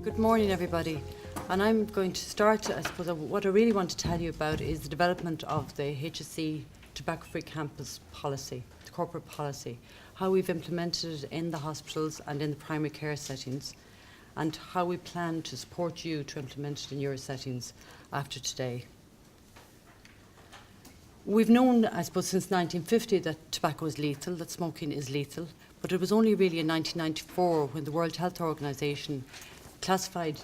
Good morning, everybody. And I'm going to start, I suppose, what I really want to tell you about is the development of the HSE Tobacco Free Campus policy, the corporate policy, how we've implemented it in the hospitals and in the primary care settings, and how we plan to support you to implement it in your settings after today. We've known, I suppose, since 1950 that tobacco is lethal, that smoking is lethal, but it was only really in 1994 when the World Health Organization classified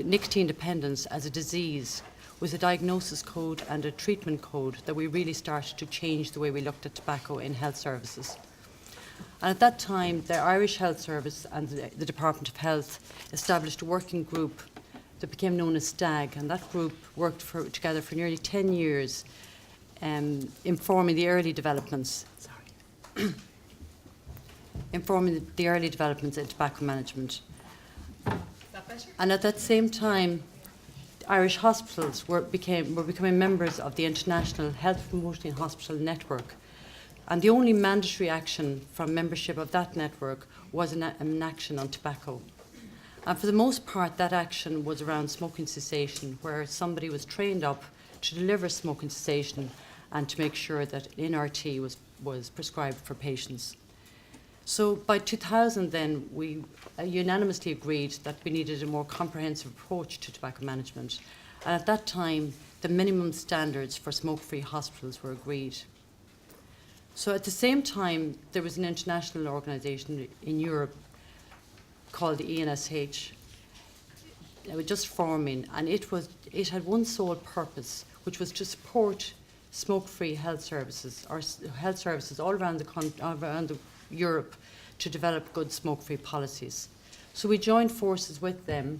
nicotine dependence as a disease with a diagnosis code and a treatment code that we really started to change the way we looked at tobacco in health services. And at that time, the Irish Health Service and the Department of Health established a working group that became known as STAG, and that group worked together for nearly 10 years, informing the early developments in tobacco management. And at that same time, Irish hospitals were becoming members of the International Health Promoting Hospital Network. And the only mandatory action from membership of that network was an action on tobacco. And for the most part, that action was around smoking cessation, where somebody was trained up to deliver smoking cessation and to make sure that NRT was prescribed for patients. So by 2000 then, we unanimously agreed that we needed a more comprehensive approach to tobacco management. And at that time, the minimum standards for smoke-free hospitals were agreed. So at the same time, there was an international organisation in Europe called the ENSH. It was just forming, and it had one sole purpose, which was to support smoke-free health services, or health services all around Europe, to develop good smoke-free policies. So we joined forces with them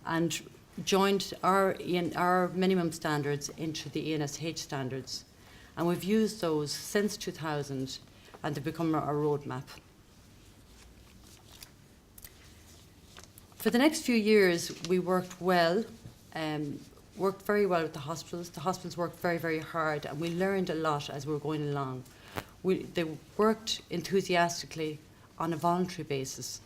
and joined our minimum standards into the ENSH standards. And we've used those since 2000, and they've become our roadmap. For the next few years, we worked very well with the hospitals. The hospitals worked very, very hard, and we learned a lot as we were going along. They worked enthusiastically on a voluntary basis.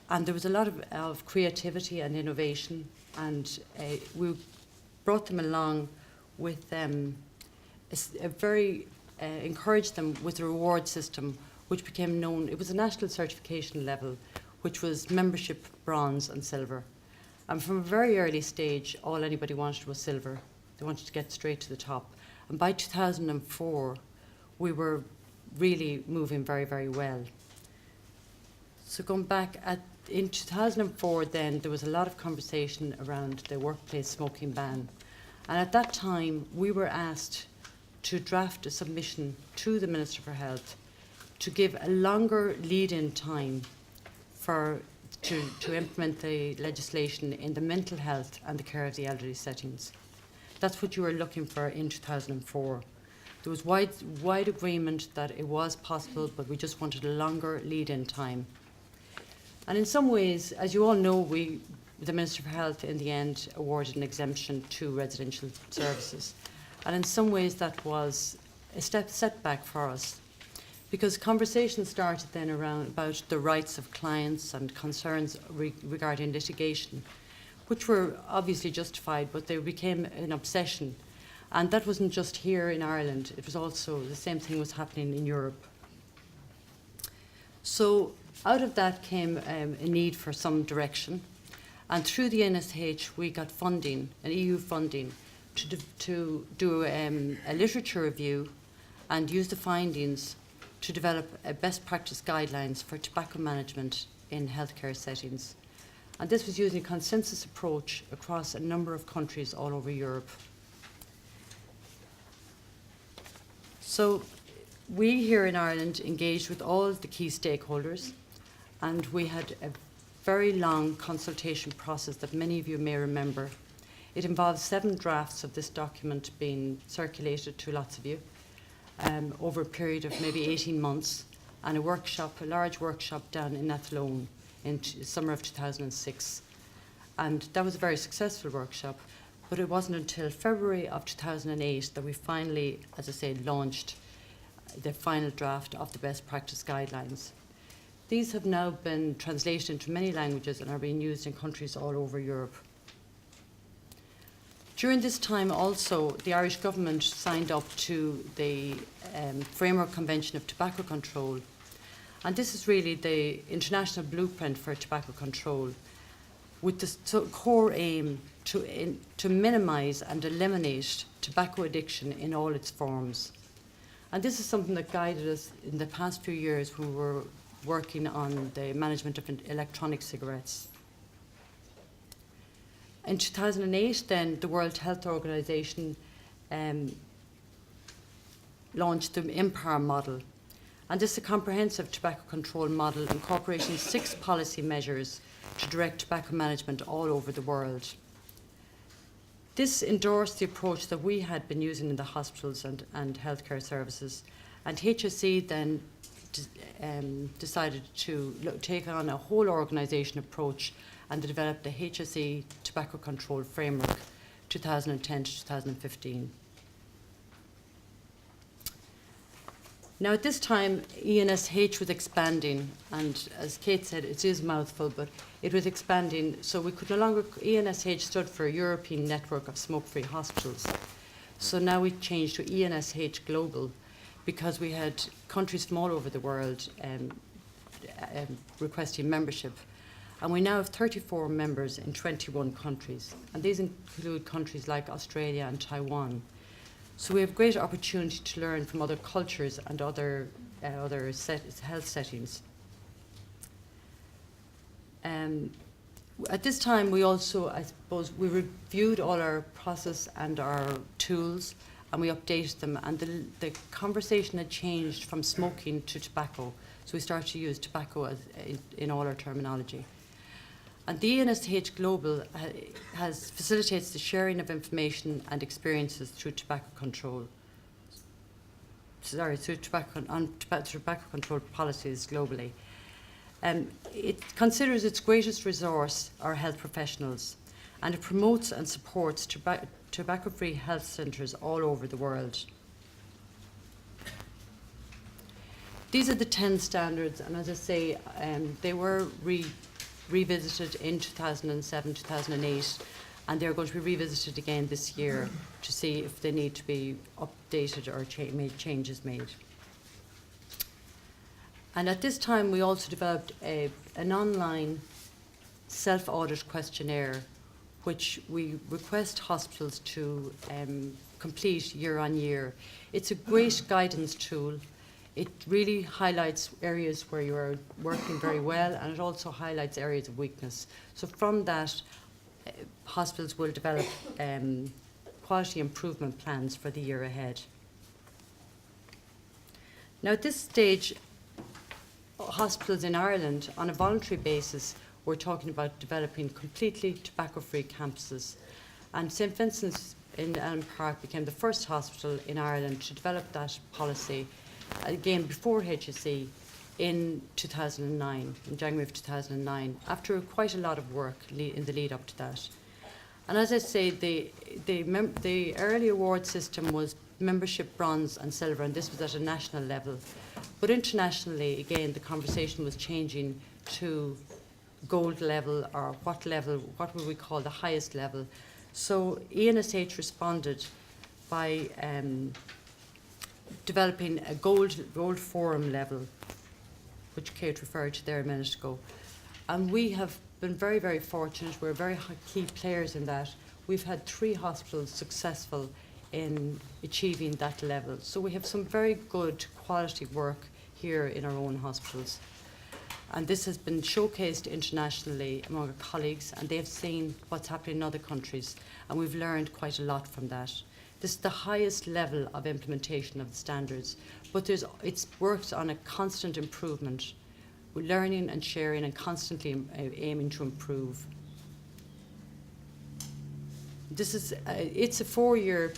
And there was a lot of creativity and innovation, and we brought them along with encouraged them with a reward system which became known. It was a national certification level, which was membership bronze and silver. And from a very early stage, all anybody wanted was silver. They wanted to get straight to the top. And by 2004, we were really moving very, very well. So going back, in 2004 then, there was a lot of conversation around the workplace smoking ban. And at that time, we were asked to draft a submission to the Minister for Health to give a longer lead-in time to implement the legislation in the mental health and the care of the elderly settings. That's what you were looking for in 2004. There was wide agreement that it was possible, but we just wanted a longer lead-in time. And in some ways, as you all know, the Minister for Health in the end awarded an exemption to residential services. And in some ways that was a setback for us, because conversations started then about the rights of clients and concerns regarding litigation, which were obviously justified, but they became an obsession. And that wasn't just here in Ireland, it was also, the same thing was happening in Europe. So out of that came a need for some direction. And through the NSH, we got funding, an EU funding, to do a literature review and use the findings to develop best practice guidelines for tobacco management in healthcare settings. And this was using a consensus approach across a number of countries all over Europe. So we here in Ireland engaged with all the key stakeholders, and we had a very long consultation process that many of you may remember. It involved 7 drafts of this document being circulated to lots of you over a period of maybe 18 months, and a large workshop down in Athlone in summer of 2006. And that was a very successful workshop, but it wasn't until February of 2008 that we finally, as I say, launched the final draft of the best practice guidelines. These have now been translated into many languages and are being used in countries all over Europe. During this time also, the Irish government signed up to the Framework Convention of Tobacco Control, and this is really the international blueprint for tobacco control, with the core aim to minimise and eliminate tobacco addiction in all its forms. And this is something that guided us in the past few years when we were working on the management of electronic cigarettes. In 2008, then, the World Health Organization launched the IMPAR model. And this is a comprehensive tobacco control model incorporating 6 policy measures to direct tobacco management all over the world. This endorsed the approach that we had been using in the hospitals and healthcare services. And HSE then decided to take on a whole organisation approach and to develop the HSE Tobacco Control Framework 2010 to 2015. Now at this time, ENSH was expanding, and as Kate said, it is a mouthful, but it was expanding, so we could no longer, ENSH stood for European Network of Smoke-Free Hospitals. So now we changed to ENSH Global, because we had countries from all over the world requesting membership. And we now have 34 members in 21 countries, and these include countries like Australia and Taiwan. So we have great opportunity to learn from other cultures and other health settings. At this time, we also, I suppose, we reviewed all our process and our tools, and we updated them, and the conversation had changed from smoking to tobacco. So we started to use tobacco in all our terminology. And the ENSH Global facilitates the sharing of information and experiences through tobacco control. Through tobacco control policies globally. It considers its greatest resource our health professionals, and it promotes and supports tobacco-free health centres all over the world. These are the 10 standards, and as I say, they were revisited in 2007, 2008, and they're going to be revisited again this year to see if they need to be updated or changes made. And at this time, we also developed an online self-audit questionnaire, which we request hospitals to complete year on year. It's a great guidance tool. It really highlights areas where you are working very well, and it also highlights areas of weakness. So from that, hospitals will develop quality improvement plans for the year ahead. Now at this stage, hospitals in Ireland, on a voluntary basis, we're talking about developing completely tobacco-free campuses. And St Vincent's in Elm Park became the first hospital in Ireland to develop that policy, again before HSE, in 2009, in January of 2009, after quite a lot of work in the lead up to that. And as I say, the early award system was membership bronze and silver, and this was at a national level. But internationally, again, the conversation was changing to gold level, or what would we call the highest level. So ENSH responded by developing a gold forum level, which Kate referred to there a minute ago. And we have been very, very fortunate. We're very key players in that. We've had 3 hospitals successful in achieving that level. So we have some very good quality work here in our own hospitals. And this has been showcased internationally among our colleagues, and they've seen what's happening in other countries, and we've learned quite a lot from that. This is the highest level of implementation of the standards, but it's worked on a constant improvement. We're learning and sharing and constantly aiming to improve. This is it's a 4-year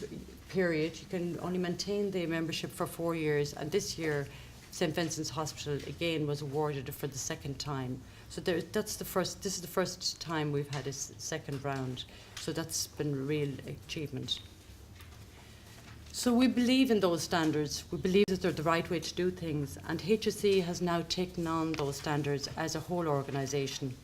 period. You can only maintain the membership for 4 years, and this year St Vincent's Hospital again was awarded for the 2nd time. So this is the first time we've had a second round. So that's been a real achievement. So we believe in those standards. We believe that they're the right way to do things, and HSE has now taken on those standards as a whole organisation.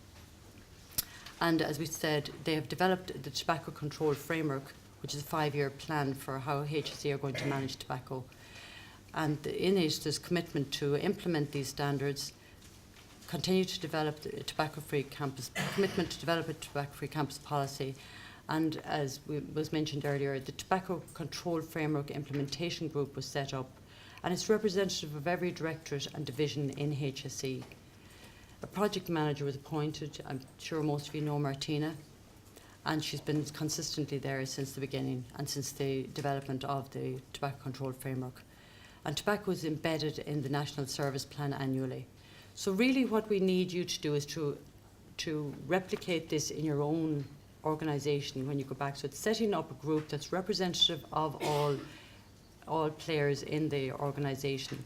And as we said, they have developed the Tobacco Control Framework, which is a 5-year plan for how HSE are going to manage tobacco. And in it, there's commitment to implement these standards, continue to develop the tobacco-free campus, commitment to develop a tobacco-free campus policy, and as was mentioned earlier, the Tobacco Control Framework Implementation Group was set up, and it's representative of every directorate and division in HSE. A project manager was appointed. I'm sure most of you know Martina, and she's been consistently there since the beginning and since the development of the Tobacco Control Framework. And tobacco is embedded in the National Service Plan annually. So really what we need you to do is to replicate this in your own organisation when you go back. So it's setting up a group that's representative of all players in the organisation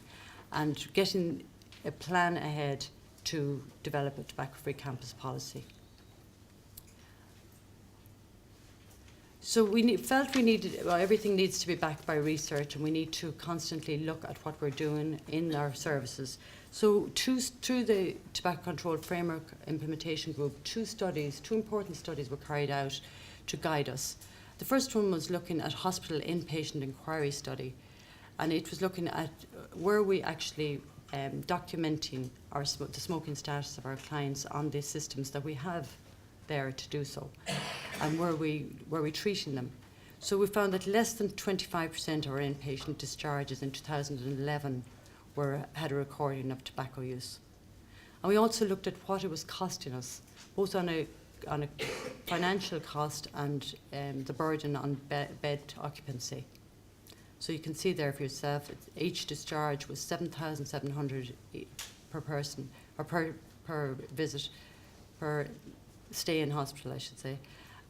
and getting a plan ahead to develop a tobacco-free campus policy. So felt we needed, well, everything needs to be backed by research, and we need to constantly look at what we're doing in our services. So through the Tobacco Control Framework Implementation Group, two important studies were carried out to guide us. The first one was looking at hospital inpatient inquiry study, and it was looking at were we actually documenting the smoking status of our clients on the systems that we have there to do so, and were we treating them. So we found that less than 25% of our inpatient discharges in 2011 had a recording of tobacco use. And we also looked at what it was costing us, both on a financial cost and the burden on bed occupancy. So you can see there for yourself, each discharge was 7,700 per person, or per visit, per stay in hospital, I should say,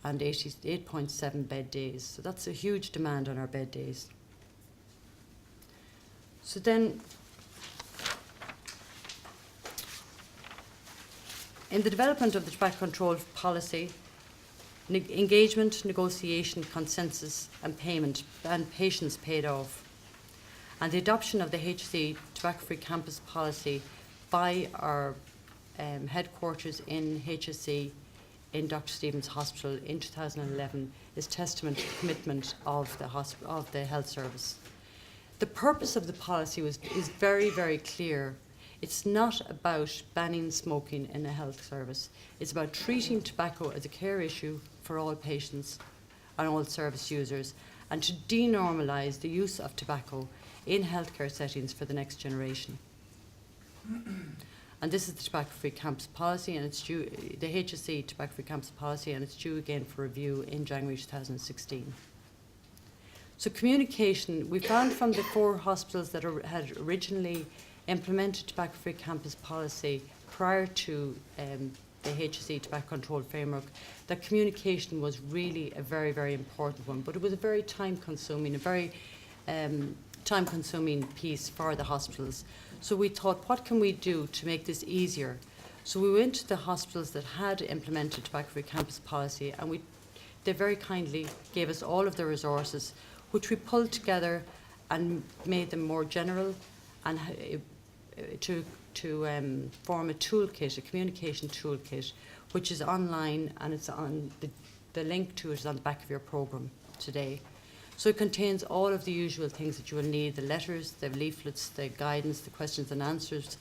and 8.7 bed days. So that's a huge demand on our bed days. So then, in the development of the tobacco control policy, engagement, negotiation, consensus and payment and patience paid off. And the adoption of the HSE tobacco-free campus policy by our headquarters in HSE in Dr. Stevens Hospital in 2011 is testament to the commitment of the health service. The purpose of the policy is very, very clear. It's not about banning smoking in a health service. It's about treating tobacco as a care issue for all patients and all service users, and to denormalise the use of tobacco in healthcare settings for the next generation. And this is the tobacco-free campus policy, and it's due, the HSE tobacco-free campus policy, and it's due again for review in January 2016. So communication, we found from the 4 hospitals that had originally implemented tobacco-free campus policy prior to the HSE tobacco control framework, that communication was really a very, very important one, but it was a very time-consuming, time-consuming piece for the hospitals. So we thought, what can we do to make this easier? So we went to the hospitals that had implemented tobacco-free campus policy, and they very kindly gave us all of the resources, which we pulled together and made them more general, and to form a toolkit, a communication toolkit, which is online, and it's on the link to it is on the back of your programme today. So it contains all of the usual things that you will need: the letters, the leaflets, the guidance, the questions and answers,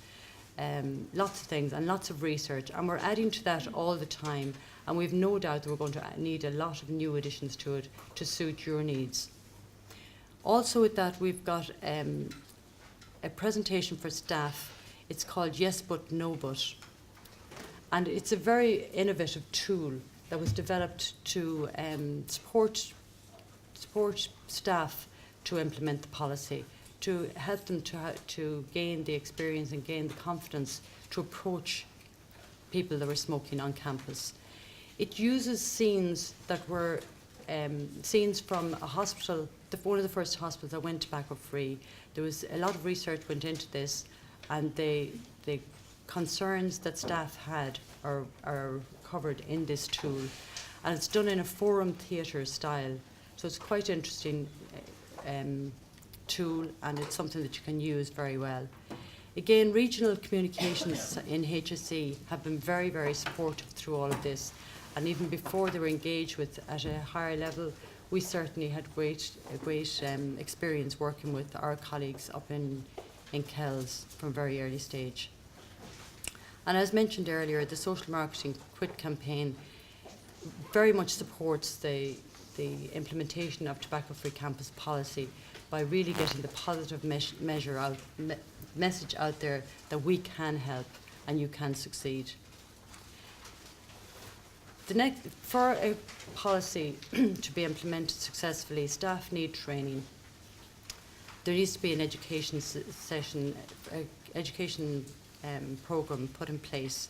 lots of things and lots of research. And we're adding to that all the time, and we've no doubt that we're going to need a lot of new additions to it to suit your needs. Also with that, we've got a presentation for staff. It's called Yes But No But, and it's a very innovative tool that was developed to support staff to implement the policy, to help them to gain the experience and gain the confidence to approach people that were smoking on campus. It uses scenes that were scenes from a hospital, one of the first hospitals that went tobacco free. There was a lot of research went into this, and the concerns that staff had are covered in this tool, and it's done in a forum theatre style. So it's quite interesting. tool, and it's something that you can use very well. Again, regional communications in HSE have been very, very supportive through all of this, and even before they were engaged with at a higher level, we certainly had great experience working with our colleagues up in Kells from a very early stage. And as mentioned earlier, the social marketing quit campaign very much supports the implementation of tobacco-free campus policy by really getting the positive message out there that we can help and you can succeed. For a policy to be implemented successfully, staff need training. There needs to be an education program put in place,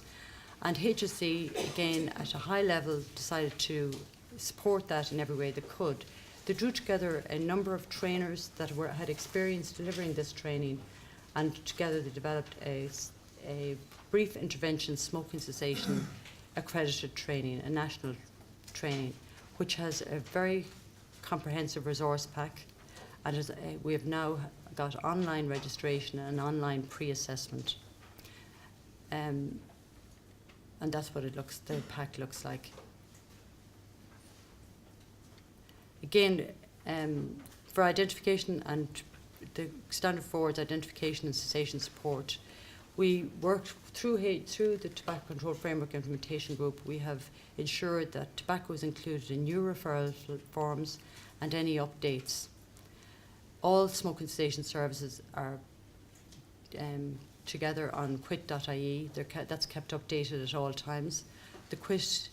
and HSE, again at a high level, decided to support that in every way they could. They drew together a number of trainers that had experience delivering this training, and together they developed a brief intervention smoking cessation accredited training, a national training, which has a very comprehensive resource pack, and we have now got online registration and online pre-assessment. And that's what the pack looks like. Again, for identification and the standard forwards identification and cessation support, we worked through the Tobacco Control Framework Implementation Group. We have ensured that tobacco is included in new referral forms and any updates. All smoking cessation services are together on quit.ie. That's kept updated at all times. The quit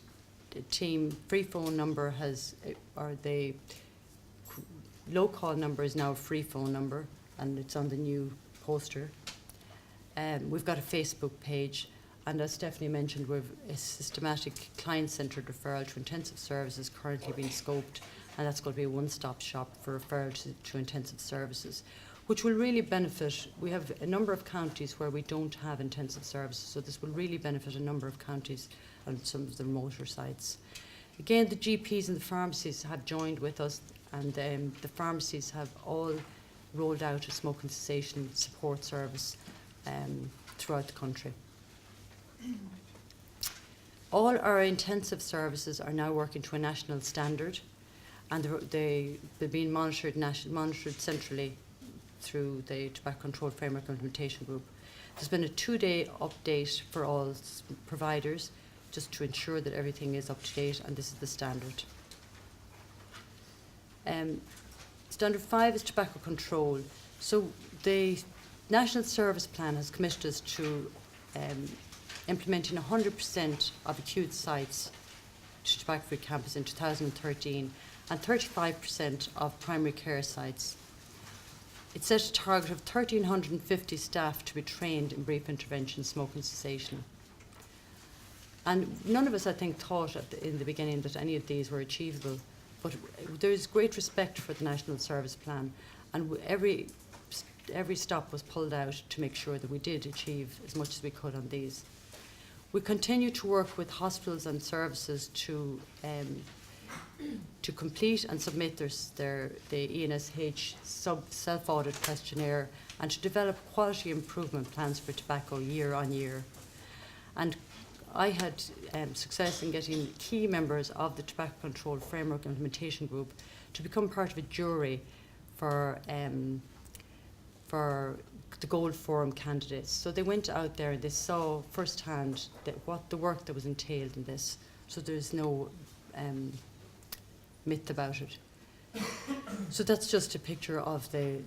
team free phone number the low call number is now a free phone number, and it's on the new poster. We've got a Facebook page, and as Stephanie mentioned, we've a systematic client-centred referral to intensive services currently being scoped, and that's going to be a one-stop shop for referral to intensive services, which will really benefit. We have a number of counties where we don't have intensive services, so this will really benefit a number of counties and some of the remoter sites. Again, the GPs and the pharmacies have joined with us, and the pharmacies have all rolled out a smoking cessation support service throughout the country. All our intensive services are now working to a national standard, and they're being monitored centrally through the Tobacco Control Framework Implementation Group. There's been a 2-day update for all providers just to ensure that everything is up to date, and this is the standard. Standard 5 is tobacco control. So the National Service Plan has committed us to implementing 100% of acute sites to tobacco-free campus in 2013 and 35% of primary care sites. It set a target of 1,350 staff to be trained in brief intervention smoking cessation. And none of us, I think, thought in the beginning that any of these were achievable, but there is great respect for the National Service Plan, and every stop was pulled out to make sure that we did achieve as much as we could on these. We continue to work with hospitals and services to complete and submit the ENSH self-audit questionnaire and to develop quality improvement plans for tobacco year on year. And I had success in getting key members of the Tobacco Control Framework Implementation Group to become part of a jury for the Gold Forum candidates. So they went out there and they saw firsthand what the work that was entailed in this. So there's no myth about it. So that's just a picture of the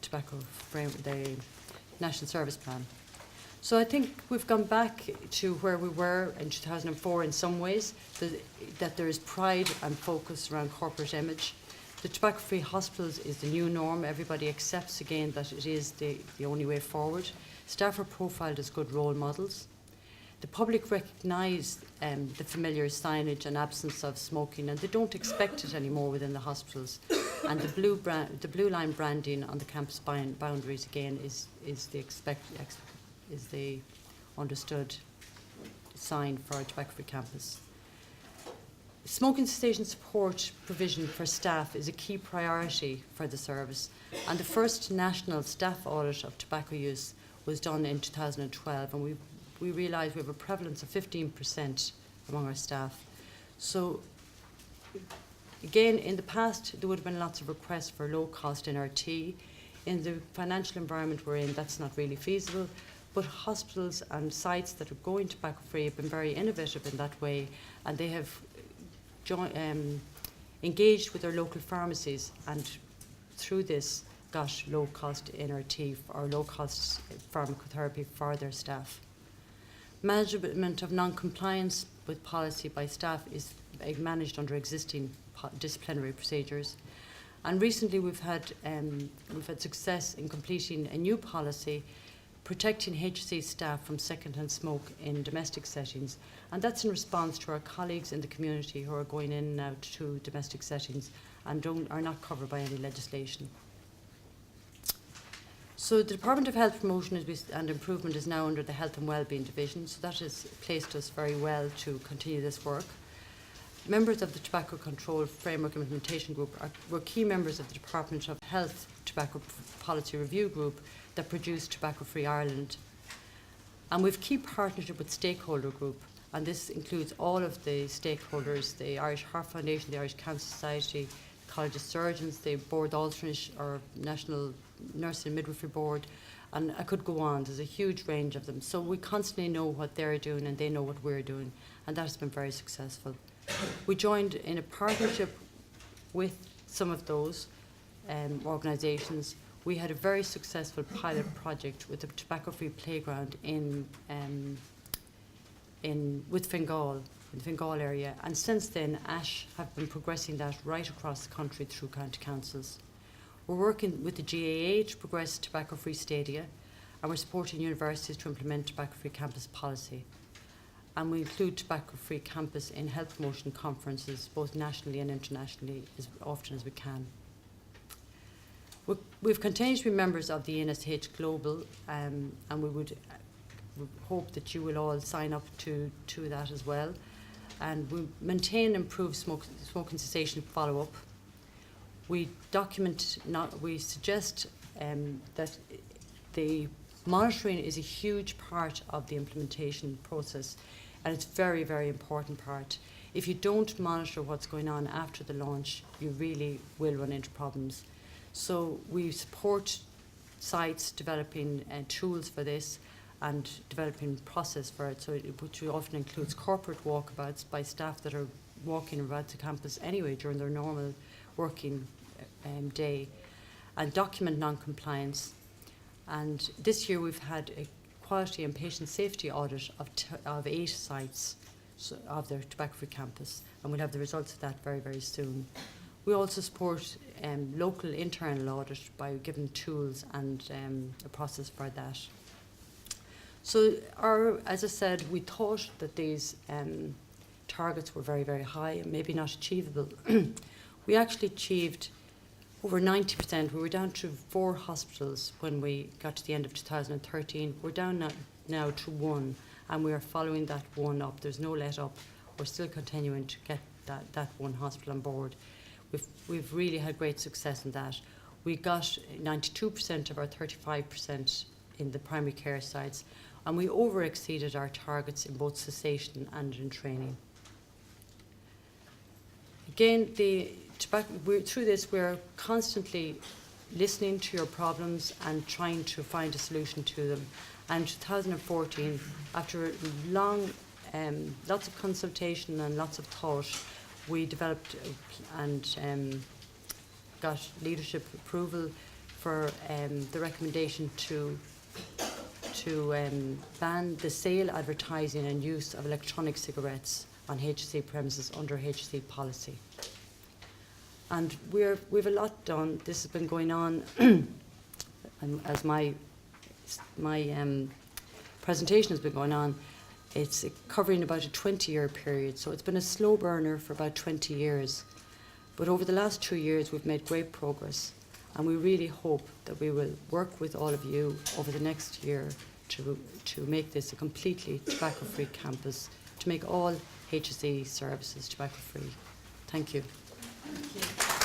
tobacco frame, the National Service Plan. So I think we've gone back to where we were in 2004 in some ways, that there is pride and focus around corporate image. The tobacco-free hospitals is the new norm. Everybody accepts again that it is the only way forward. Staff are profiled as good role models. The public recognise the familiar signage and absence of smoking, and they don't expect it anymore within the hospitals. And the blue line branding on the campus boundaries again is the understood sign for a tobacco-free campus. Smoking cessation support provision for staff is a key priority for the service, and the first national staff audit of tobacco use was done in 2012, and we realised we have a prevalence of 15% among our staff. So again, in the past there would have been lots of requests for low cost NRT. In the financial environment we're in, that's not really feasible, but hospitals and sites that are going tobacco free have been very innovative in that way, and they have engaged with their local pharmacies, and through this got low cost NRT or low cost pharmacotherapy for their staff. Management of non-compliance with policy by staff is managed under existing disciplinary procedures. And recently we've had success in completing a new policy protecting HSE staff from second-hand smoke in domestic settings. And that's in response to our colleagues in the community who are going in now to domestic settings and are not covered by any legislation. So the Department of Health Promotion and Improvement is now under the Health and Wellbeing Division, so that has placed us very well to continue this work. Members of the Tobacco Control Framework Implementation Group were key members of the Department of Health Tobacco Policy Review Group that produced Tobacco Free Ireland. And we have key partnership with stakeholder group, and this includes all of the stakeholders, the Irish Heart Foundation, the Irish Cancer Society, the College of Surgeons, the Board Alternate or National Nursing and Midwifery Board, and I could go on. There's a huge range of them. So we constantly know what they're doing and they know what we're doing, and that has been very successful. We joined in a partnership with some of those organisations. We had a very successful pilot project with the tobacco-free playground with Fingal, in the Fingal area, and since then ASH have been progressing that right across the country through county councils. We're working with the GAA to progress tobacco-free stadia, and we're supporting universities to implement tobacco-free campus policy. And we include tobacco-free campus in health promotion conferences, both nationally and internationally, as often as we can. We've continued to be members of the NSH Global, and we would hope that you will all sign up to that as well. And we maintain and improve smoking cessation follow-up. We suggest that the monitoring is a huge part of the implementation process, and it's a very, very important part. If you don't monitor what's going on after the launch, you really will run into problems. So we support sites developing tools for this and developing process for it, which often includes corporate walkabouts by staff that are walking about the campus anyway during their normal working day, and document non-compliance. And this year we've had a quality and patient safety audit of 8 sites of their tobacco-free campus, and we'll have the results of that very, very soon. We also support local internal audit by giving tools and a process for that. So as I said, we thought that these targets were very, very high and maybe not achievable. We actually achieved over 90%. We were down to 4 hospitals when we got to the end of 2013. We're down now to 1, and we are following that 1 up. There's no let up. We're still continuing to get that 1 hospital on board. We've really had great success in that. We got 92% of our 35% in the primary care sites, and we over-exceeded our targets in both cessation and in training. Again, through this, we're constantly listening to your problems and trying to find a solution to them. And in 2014, after long, lots of consultation and lots of thought, we developed and got leadership approval for the recommendation to ban the sale, advertising and use of electronic cigarettes on HSE premises under HSE policy. And we've a lot done. This has been going on, and as my presentation has been going on, it's covering about a 20-year period. So it's been a slow burner for about 20 years. But over the last 2 years, we've made great progress. And we really hope that we will work with all of you over the next year to make this a completely tobacco-free campus to make all HSE services tobacco free. Thank you. Thank you.